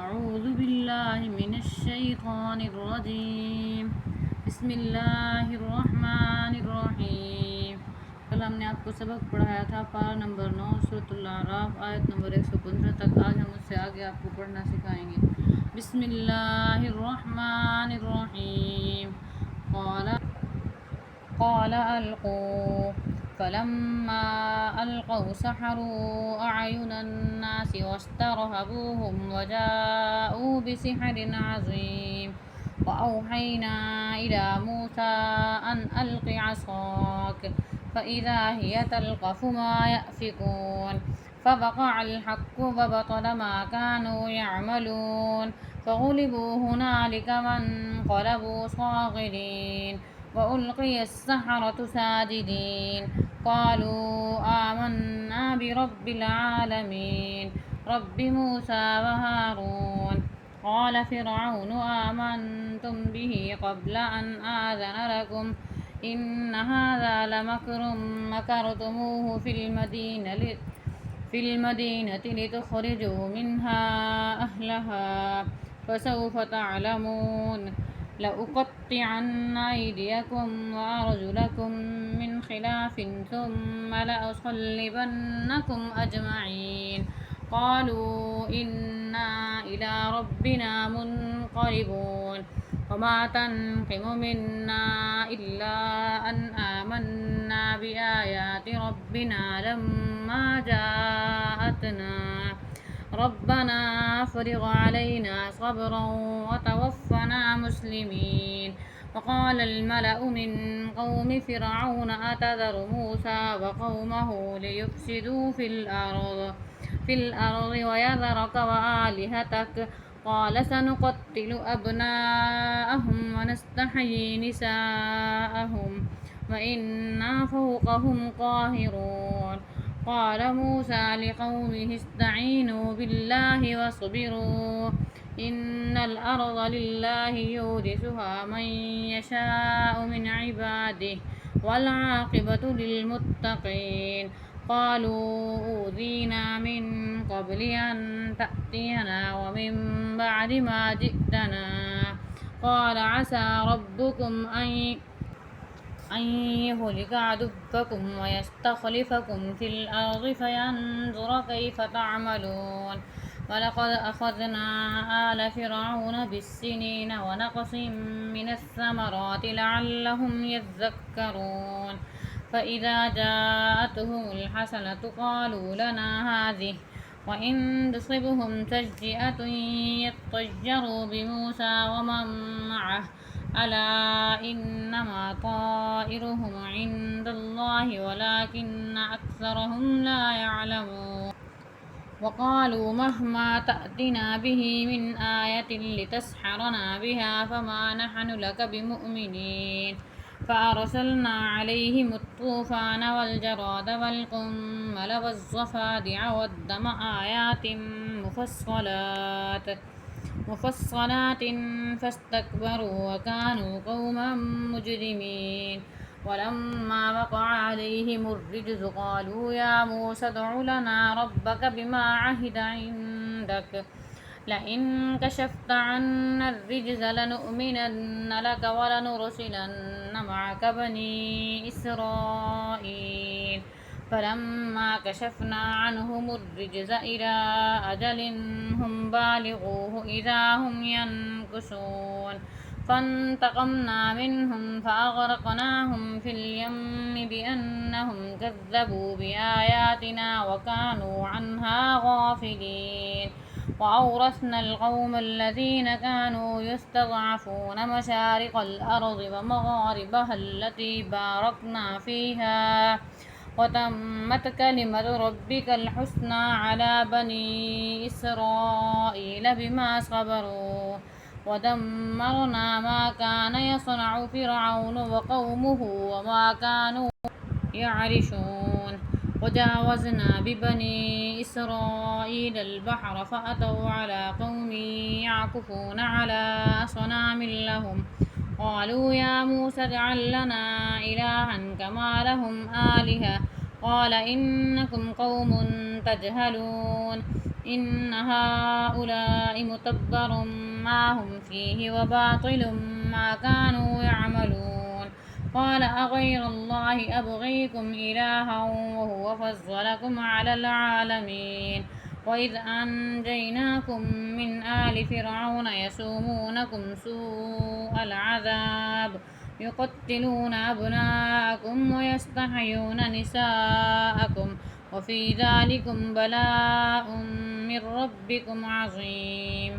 أعوذ بالله من الشيطان الرجيم بسم الله الرحمن الرحیم. कल हमने आपको सबक पढ़ाया था पारा नंबर 9 सूरतुल आराफ आयत नंबर 115 तक. आज हम उससे आगे आपको पढ़ना सिखाएंगे. बिस्मिल्लाहिर्रहमानिर्रहीम. قال ألقوا فلما ألقوا سحروا أعين الناس واسترهبوهم وجاءوا بسحر عظيم. وأوحينا إلى موسى أن ألق عصاك فإذا هي تلقف ما يأفكون. فوقع الحق وبطل ما كانوا يعملون. فغلبوا هنالك وانقلبوا صاغرين. وألقي السحرة ساجدين قالوا آمنا برب العالمين رب موسى وهارون. قال فرعون آمنتم به قبل أن آذن لكم إن هذا لمكر مكرتموه في المدينة لتخرجوا منها أهلها فسوف تعلمون. لأقطعن أيديكم وأرجلكم من خلاف ثم لأصلبنكم أجمعين. قالوا إنا إلى ربنا منقلبون. وما تنقم منا إلا أن آمنا بآيات ربنا لما جاءتنا ربنا أفرغ علينا صبرا وتوفنا مسلمين. وقال الملأ من قوم فرعون أتذر موسى وقومه ليفسدوا في الأرض ويذرك وآلهتك قال سنقتل أبناءهم ونستحيي نساءهم وإنا فوقهم قاهرون. قال موسى لقومه استعينوا بالله واصبروا إن الأرض لله يورثها من يشاء من عباده والعاقبة للمتقين. قالوا أوذينا من قبل أن تأتينا ومن بعد ما جئتنا. قال عسى ربكم أن يهلك عدوكم ويستخلفكم في الأرض فينظر كيف تعملون. ولقد أخذنا آل فرعون بالسنين ونقص من الثمرات لعلهم يذكرون. فإذا جاءتهم الحسنة قالوا لنا هذه وإن تصبهم سيئة يطيروا بموسى ومن معه ألا إنما طائرهم عند الله ولكن أكثرهم لا يعلمون. وقالوا مهما تأتنا به من آية لتسحرنا بها فما نحن لك بمؤمنين. فأرسلنا عليهم الطوفان والجراد والقمل والضفادع والدم آيات مفصلات فاستكبروا وكانوا قوما مجرمين. ولما وقع عليهم الرجز قالوا يا موسى ادع لنا ربك بما عهد عندك لئن كشفت عنا الرجز لنؤمنن لك ولنرسلن معك بني إسرائيل. فلما كشفنا عنهم الرجز إلى أجل هم بالغوه إذا هم ينكثون. فانتقمنا منهم فأغرقناهم في اليم بأنهم كذبوا بآياتنا وكانوا عنها غافلين. وأورثنا القوم الذين كانوا يستضعفون مشارق الأرض ومغاربها التي باركنا فيها وتمت كلمة ربك الحسنى على بني إسرائيل بما صبروا ودمرنا ما كان يصنع فرعون وقومه وما كانوا يعرشون. وجاوزنا ببني إسرائيل البحر فأتوا على قوم يعكفون على أصنام لهم قالوا يا موسى اجعل لنا إلها كما لهم آلهة قال إنكم قوم تجهلون. إن هؤلاء متبر ما هم فيه وباطل ما كانوا يعملون قال أغير الله أبغيكم إلها وهو فضلكم على العالمين وإذ أنجيناكم من آل فرعون يسومونكم سوء العذاب يقتلون أبناءكم ويستحيون نساءكم وفي ذلكم بلاء من ربكم عظيم